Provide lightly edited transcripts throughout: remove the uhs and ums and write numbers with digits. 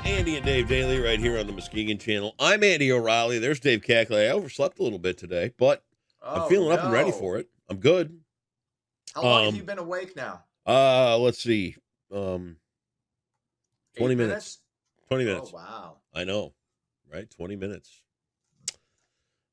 Andy and Dave Daily right here on the Muskegon Channel. I'm Andy O'Reilly. There's Dave Cackley. I overslept a little bit today, but I'm Oh, feeling up and ready for no. it. I'm good. How long have you been awake now? Let's see. 20 8 minutes. minutes? 20 Oh, minutes. wow. I know, right? 20 minutes.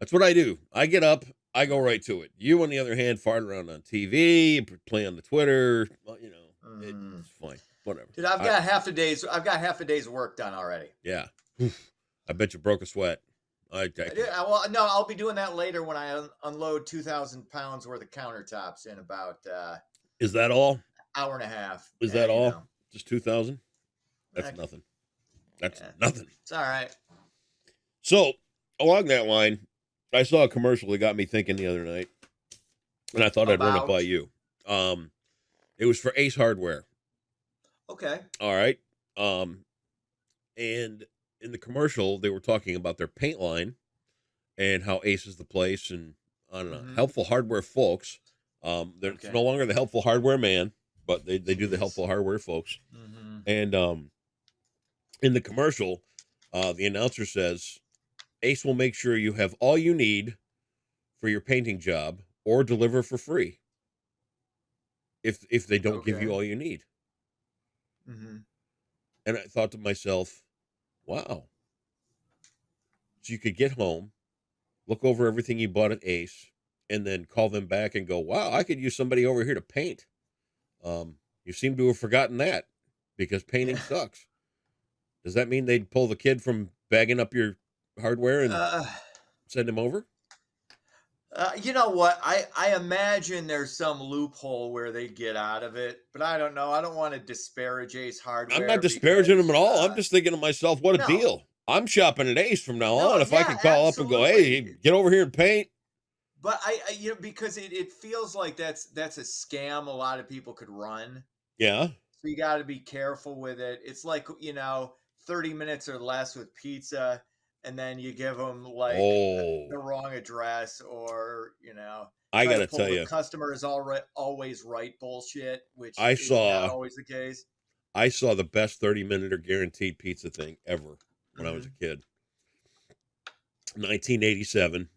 That's what I do. I get up, I go right to it. You, on the other hand, fart around on TV, play on the Twitter. Well, it's fine. Whatever. Dude, I've got half a day's work done already. Yeah. I bet you broke a sweat. Well, no, I'll be doing that later when I unload 2,000 pounds worth of countertops in about Is that all? hour and a half. Is that all? Just 2,000? That's Heck, nothing. That's yeah. nothing. It's all right. So, along that line, I saw a commercial that got me thinking the other night, and I thought I'd run it by you. It was for Ace Hardware. Okay. All right. And in the commercial, they were talking about their paint line and how Ace is the place, and I don't know, helpful hardware folks. It's no longer the helpful hardware man, but they do the helpful hardware folks. And in the commercial, the announcer says, Ace will make sure you have all you need for your painting job or deliver for free if they don't give you all you need. And I thought to myself, wow. So you could get home, look over everything you bought at Ace, and then call them back and go, wow, I could use somebody over here to paint. You seem to have forgotten that because painting sucks. Does that mean they'd pull the kid from bagging up your hardware and send him over? You know what? I imagine there's some loophole where they get out of it, but I don't know. I don't want to disparage Ace Hardware. I'm not disparaging them at all. I'm just thinking to myself, what a deal. I'm shopping at Ace from now on. If I could call up and go, hey, get over here and paint. But I because it feels like that's a scam a lot of people could run. Yeah. So you got to be careful with it. It's like, 30 minutes or less with pizza, and then you give them like the wrong address, or I gotta pull tell the you, customer is always right bullshit, which I is saw not always the case. I saw the best 30-minute or guaranteed pizza thing ever when I was a kid. 1987.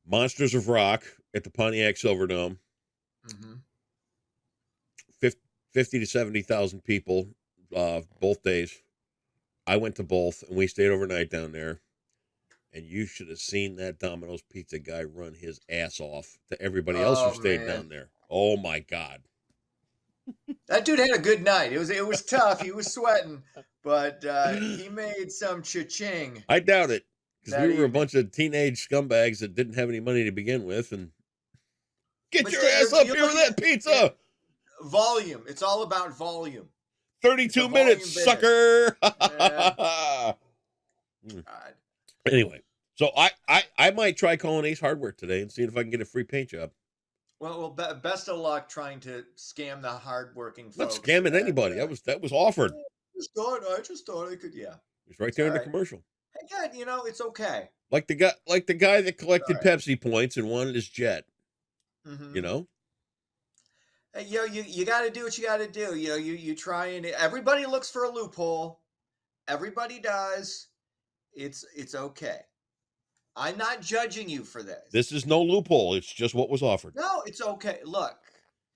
Monsters of Rock at the Pontiac Silverdome. 50 to 70,000 people, both days. I went to both, and we stayed overnight down there. And you should have seen that Domino's Pizza guy run his ass off to everybody else who stayed down there. Oh my God! That dude had a good night. It was tough. He was sweating, but he made some cha-ching. I doubt it, because we were a bunch of teenage scumbags that didn't have any money to begin with, and get your ass up here with that pizza. Volume. It's all about volume. 32 minutes, sucker. God. Anyway, so I might try calling Ace Hardware today and seeing if I can get a free paint job. Well, best of luck trying to scam the hardworking folks. Not scamming anybody. That was offered. I just thought I could. Yeah, it's right there in the commercial. Again, it's okay. Like the guy that collected Pepsi points and wanted his jet. You got to do what you got to do. You try, and everybody looks for a loophole. Everybody does. It's okay. I'm not judging you for this. This is no loophole. It's just what was offered. No, it's okay. Look,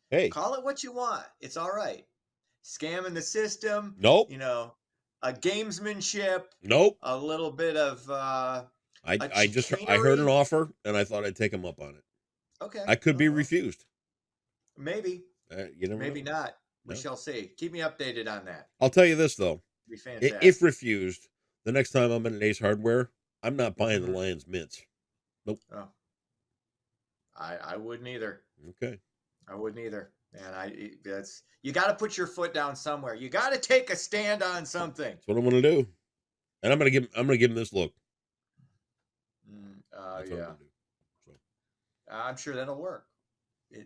hey, call it what you want. It's all right. Scamming the system. Nope. A gamesmanship. Nope. A little bit of. I heard an offer and I thought I'd take him up on it. Okay. I could be refused. Maybe. Maybe know. not. We shall see. Keep me updated on that. I'll tell you this though. It'd be fantastic. If refused, the next time I'm in an Ace Hardware, I'm not buying the Lions mints. Nope. Oh. I wouldn't either. Okay. I wouldn't either. And you got to put your foot down somewhere. You got to take a stand on something. That's what I'm going to do. And I'm going to give him this look. Yeah. I'm sure that'll work.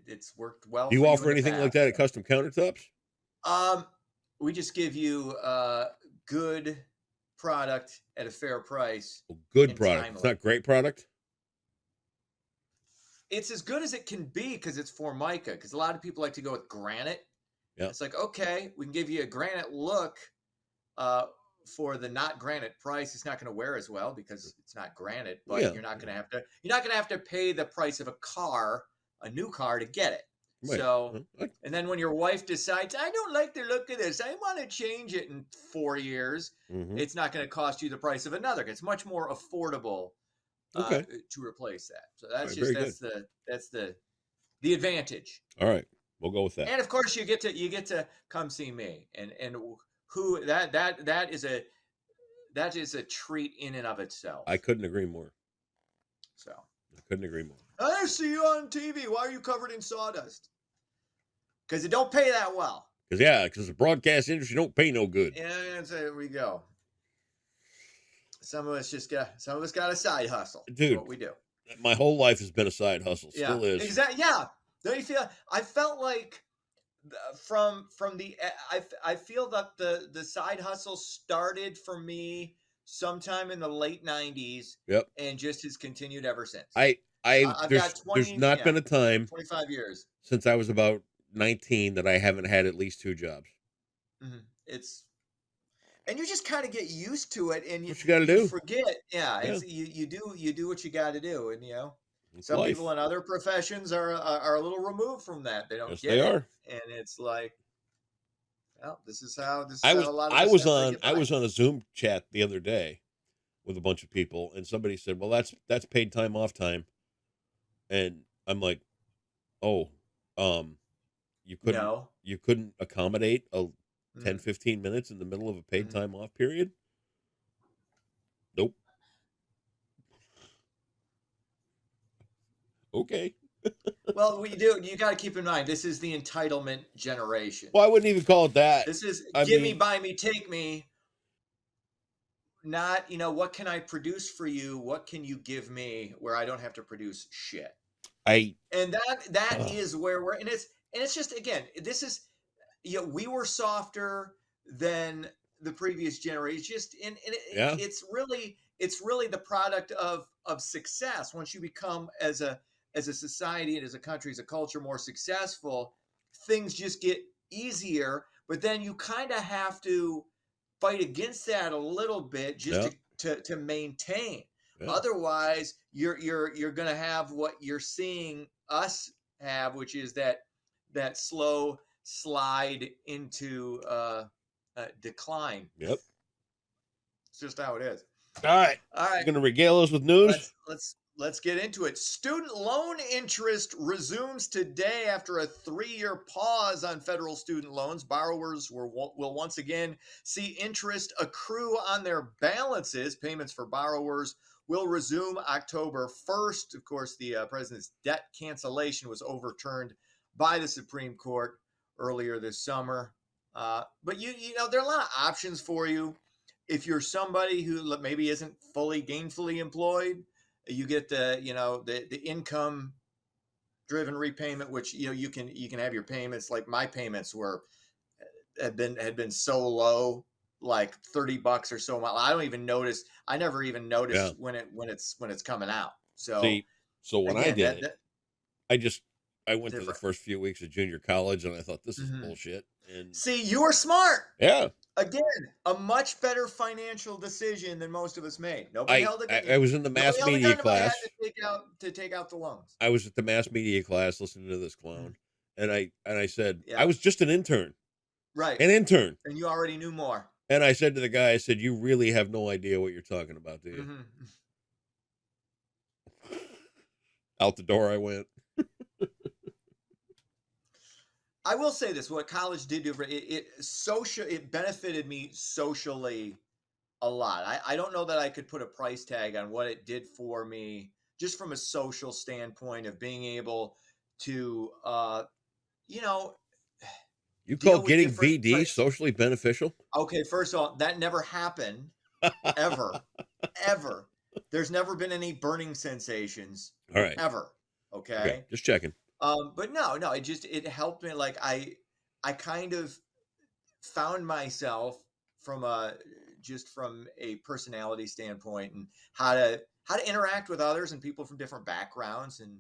It's worked well. Do you offer anything like that at Custom Countertops? We just give you good product at a fair price. Good product. Timely. It's not great product. It's as good as it can be because it's Formica. Because a lot of people like to go with granite. Yeah. It's like, okay, we can give you a granite look uh, for the not granite price. It's not going to wear as well because it's not granite, but Yeah. you're not going to have to pay the price of a new car to get it. Right. So, and then when your wife decides, I don't like the look of this, I want to change it in 4 years, Mm-hmm. it's not going to cost you the price of another. It's much more affordable Okay. to replace that. So All right. Very good. that's the advantage. All right. We'll go with that. And of course, you get to come see me, and who that is a treat in and of itself. I couldn't agree more. So I couldn't agree more. I see you on TV. Why are you covered in sawdust? Because it don't pay that well. Because the broadcast industry don't pay no good. And so there we go. Some of us got a side hustle. Dude, that's what we do. My whole life has been a side hustle. Yeah, Still is. Exactly. Yeah. Don't you feel? I felt like from the I feel that the side hustle started for me sometime in the late 90s. Yep. And just has continued ever since. I've got 20, there's not been a time 25 years since I was about 19 that I haven't had at least 2 jobs. Mm-hmm. And you just kind of get used to it, and you got to do. Forget, it's you do what you got to do, and it's some life. people in other professions are a little removed from that. They don't yes, get they it, are. And it's like, well, this is how a lot of I was on a Zoom chat the other day with a bunch of people, and somebody said, "Well, that's paid time off time," and I'm like, "Oh, you couldn't accommodate a 10, 15 minutes in the middle of a paid time off period?" Nope. Okay. Well, you got to keep in mind, this is the entitlement generation. Well, I wouldn't even call it that. This is me, buy me, take me. Not, what can I produce for you? What can you give me where I don't have to produce shit? And that is where we're, and it's just, again, this is, we were softer than the previous generation. It's really the product of success. Once you become as a society and as a country, as a culture, more successful, things just get easier. But then you kind of have to fight against that a little bit just to maintain. Yeah. Otherwise, you're going to have what you're seeing us have, which is that slow slide into decline. Yep. It's just how it is. All right. You're going to regale us with news? Let's get into it. Student loan interest resumes today after a 3-year pause on federal student loans. Borrowers will once again see interest accrue on their balances. Payments for borrowers will resume October 1st. Of course, the president's debt cancellation was overturned by the Supreme Court earlier this summer. But there are a lot of options for you. If you're somebody who maybe isn't fully gainfully employed, you get the income driven repayment, which you can have your payments. Like my payments had been so low, like $30 or so. I never even noticed when it's coming out. So when again, I did it, I went through the first few weeks of junior college and I thought, this is bullshit. And see, you were smart. Yeah. Again, a much better financial decision than most of us made. Nobody held it. I was in the mass media class to take out the loans. I was at the mass media class listening to this clown, and I said, I was just an intern. Right. An intern. And you already knew more. And I said to the guy, I said, you really have no idea what you're talking about, do you? Out the door I went. I will say this: what college did do for it benefited me socially a lot. I don't know that I could put a price tag on what it did for me, just from a social standpoint of being able to, You call getting VD socially beneficial? Okay, first of all, that never happened, ever, ever. There's never been any burning sensations, all right, ever. Okay, just checking. But no, it helped me. Like I kind of found myself from a personality standpoint and how to interact with others and people from different backgrounds, and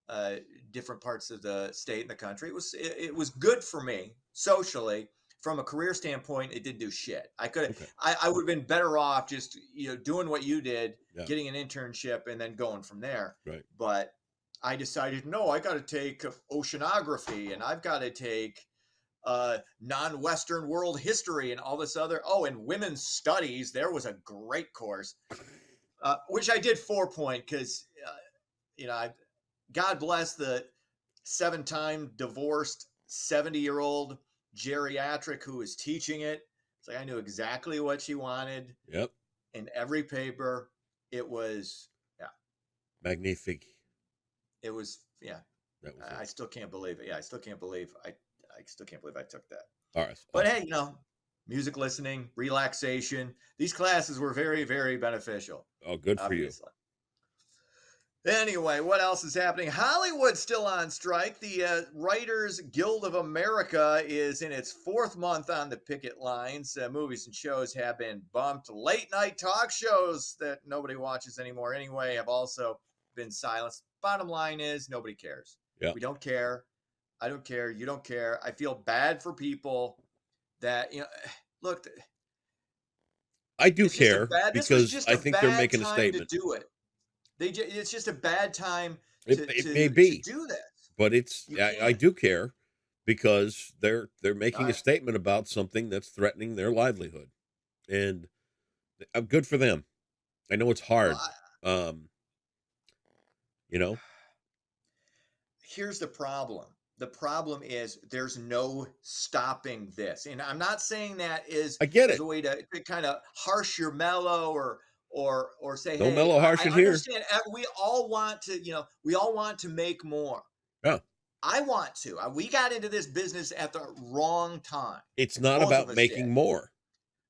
uh, different parts of the state and the country. It was good for me socially. From a career standpoint, it didn't do shit. Okay. I would have been better off just doing what you did, Yeah. getting an internship, and then going from there. Right. But I decided, no, I got to take oceanography, and I've got to take non-Western world history, and all this other. Oh, and women's studies. There was a great course, which I did 4 point because I God bless the 7-time divorced 70-year-old geriatric who was teaching it. It's like I knew exactly what she wanted Yep. in every paper. It was, yeah, Magnifique. it was, yeah. That was I it. still can't believe it. Yeah, I still can't believe I still can't believe I took that. All right. But Awesome. hey, music listening, relaxation. These classes were very, very beneficial, Oh, good for you. obviously. Anyway, what else is happening? Hollywood's still on strike. The Writers Guild of America is in its 4th month on the picket lines. Movies and shows have been bumped. Late night talk shows that nobody watches anymore anyway have also been silenced. Bottom line is nobody cares. Yeah. We don't care. I don't care. You don't care. I feel bad for people that, look, I do it's just a care bad, this was because just I a think they're bad making a time to statement. do it. It's just a bad time It may be, do this. but You I can't. do care because they're All making a right. statement about something that's threatening their livelihood, and I'm good for them. I know it's Well, hard. Um, you know, here's the problem. The problem is there's no stopping this, and I'm not saying that is I get as it. a way to kind of harsh your mellow or say, No hey, mellow I harshing here. understand. We all want to, we all want to make more. Yeah, I want to. We got into this business at the wrong time. it's not Both about of us did. making more.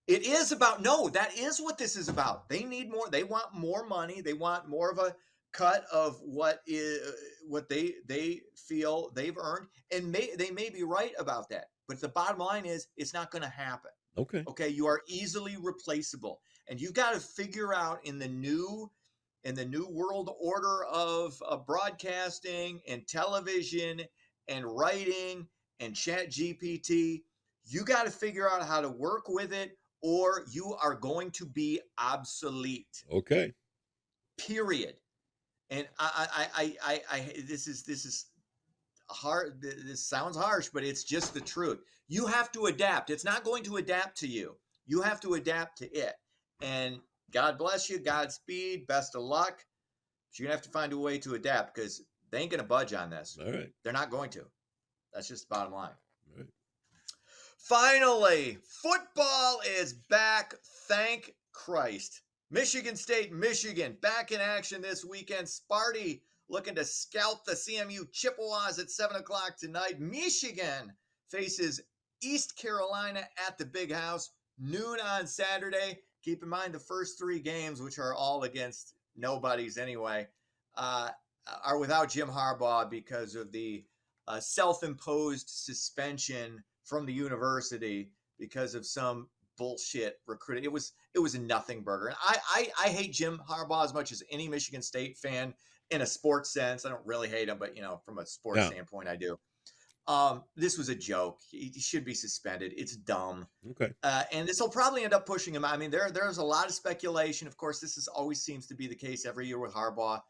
It is about, no, that is what this is about. They need more. They want more money. They want more of a cut of what they feel they've earned, and they may be right about that. But the bottom line is, it's not going to happen. Okay. Okay, you are easily replaceable, and you got to figure out in the new world order of broadcasting and television and writing and chat gpt, you got to figure out how to work with it, or you are going to be obsolete, Okay. period. And this is hard, this sounds harsh, but it's just the truth. You have to adapt. It's not going to adapt to you. You have to adapt to it. And God bless you, Godspeed, best of luck. But you're gonna have to find a way to adapt, because they ain't gonna budge on this. All right. They're not going to. That's just the bottom line. All right. Finally, football is back. Thank Christ. Michigan State, Michigan, back in action this weekend. Sparty looking to scalp the CMU Chippewas at 7 o'clock tonight. Michigan faces East Carolina at the Big House, noon on Saturday. Keep in mind the first 3 games, which are all against nobodies anyway, uh, are without Jim Harbaugh because of the self-imposed suspension from the university because of some bullshit recruiting. It was a nothing burger. And I hate Jim Harbaugh as much as any Michigan State fan in a sports sense. I don't really hate him, but from a sports Yeah. standpoint, I do. This was a joke. He should be suspended. It's dumb. Okay. And this will probably end up pushing him. I mean, there's a lot of speculation. Of course, always seems to be the case every year with Harbaugh,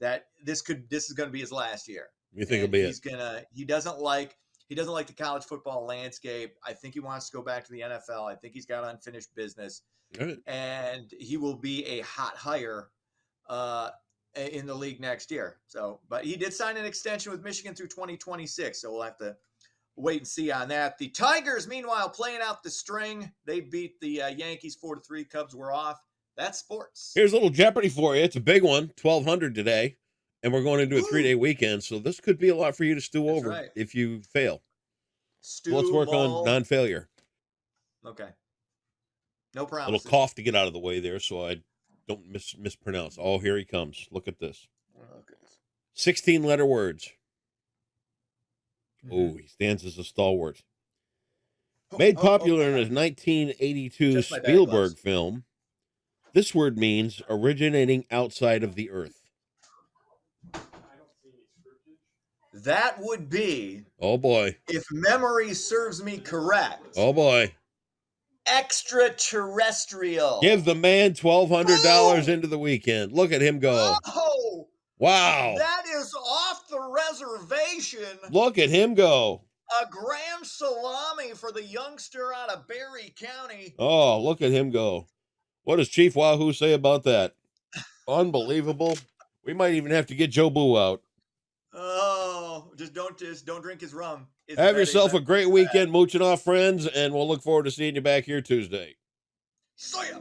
that this is going to be his last year, You think it'll and be it? he doesn't like the college football landscape. I think he wants to go back to the NFL. I think he's got unfinished business, All right. and he will be a hot hire uh, in the league next year. So, but he did sign an extension with Michigan through 2026. So we'll have to wait and see on that. The Tigers, meanwhile, playing out the string. They beat the Yankees 4-3. Cubs were off. That's sports. Here's a little Jeopardy for you. It's a big one, 1,200 today, and we're going into a Woo! 3-day weekend. So this could be a lot for you to stew That's over right. if you fail. Stu, So let's work on Mull. non-failure. Okay. No A promises. little cough to get out of the way there, so I don't mispronounce. Oh, here he comes. Look at this. Okay. 16-letter words. Mhm. Oh, he stands as a stalwart. Made popular in a 1982 Just my bad Spielberg gloves. film, this word means originating outside of the earth. That would be, Oh boy. if memory serves me correct, Oh boy. extraterrestrial. Give the man $1,200 Boom! into the weekend. Look at him go. Oh, Wow. that is off the reservation. Look at him go. A grand salami for the youngster out of Berry County. Oh, look at him go. What does Chief Wahoo say about that? Unbelievable. We might even have to get Joe Boo out. Oh, just don't drink his rum. Have yourself a great weekend mooching off, friends, and we'll look forward to seeing you back here Tuesday. See ya.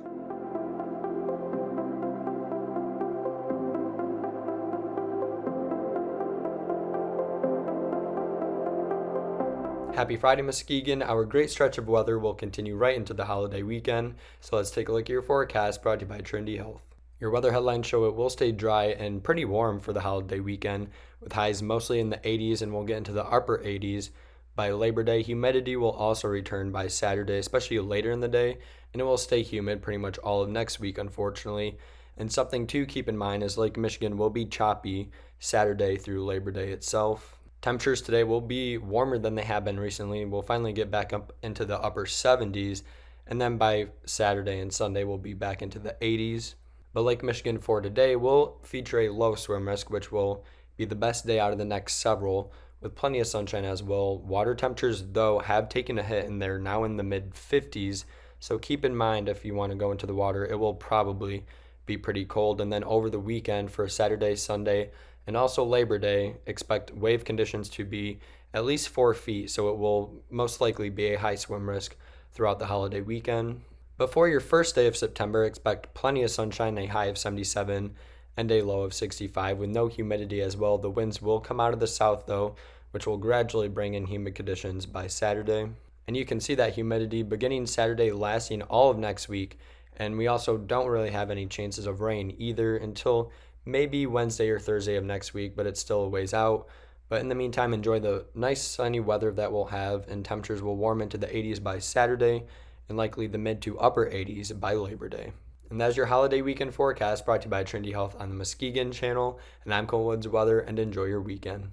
Happy Friday, Muskegon. Our great stretch of weather will continue right into the holiday weekend, so let's take a look at your forecast brought to you by Trinity Health. Your weather headlines show it will stay dry and pretty warm for the holiday weekend, with highs mostly in the 80s, and we'll get into the upper 80s. By Labor Day, humidity will also return by Saturday, especially later in the day, and it will stay humid pretty much all of next week, unfortunately. And something to keep in mind is Lake Michigan will be choppy Saturday through Labor Day itself. Temperatures today will be warmer than they have been recently. We'll finally get back up into the upper 70s, and then by Saturday and Sunday we'll be back into the 80s. But Lake Michigan for today will feature a low swim risk, which will be the best day out of the next several, with plenty of sunshine as well. Water temperatures, though, have taken a hit, and they're now in the mid 50s, so keep in mind if you want to go into the water, it will probably be pretty cold. And then over the weekend for Saturday, Sunday, and also Labor Day, expect wave conditions to be at least 4 feet, so it will most likely be a high swim risk throughout the holiday weekend. But for your first day of September, expect plenty of sunshine, a high of 77 and a low of 65 with no humidity as well. The winds will come out of the south though, which will gradually bring in humid conditions by Saturday. And you can see that humidity beginning Saturday, lasting all of next week. And we also don't really have any chances of rain either until maybe Wednesday or Thursday of next week, but it's still a ways out. But in the meantime, enjoy the nice sunny weather that we'll have, and temperatures will warm into the 80s by Saturday and likely the mid to upper 80s by Labor Day. And that's your holiday weekend forecast brought to you by Trinity Health on the Muskegon channel. And I'm Cole Woods Weather, and enjoy your weekend.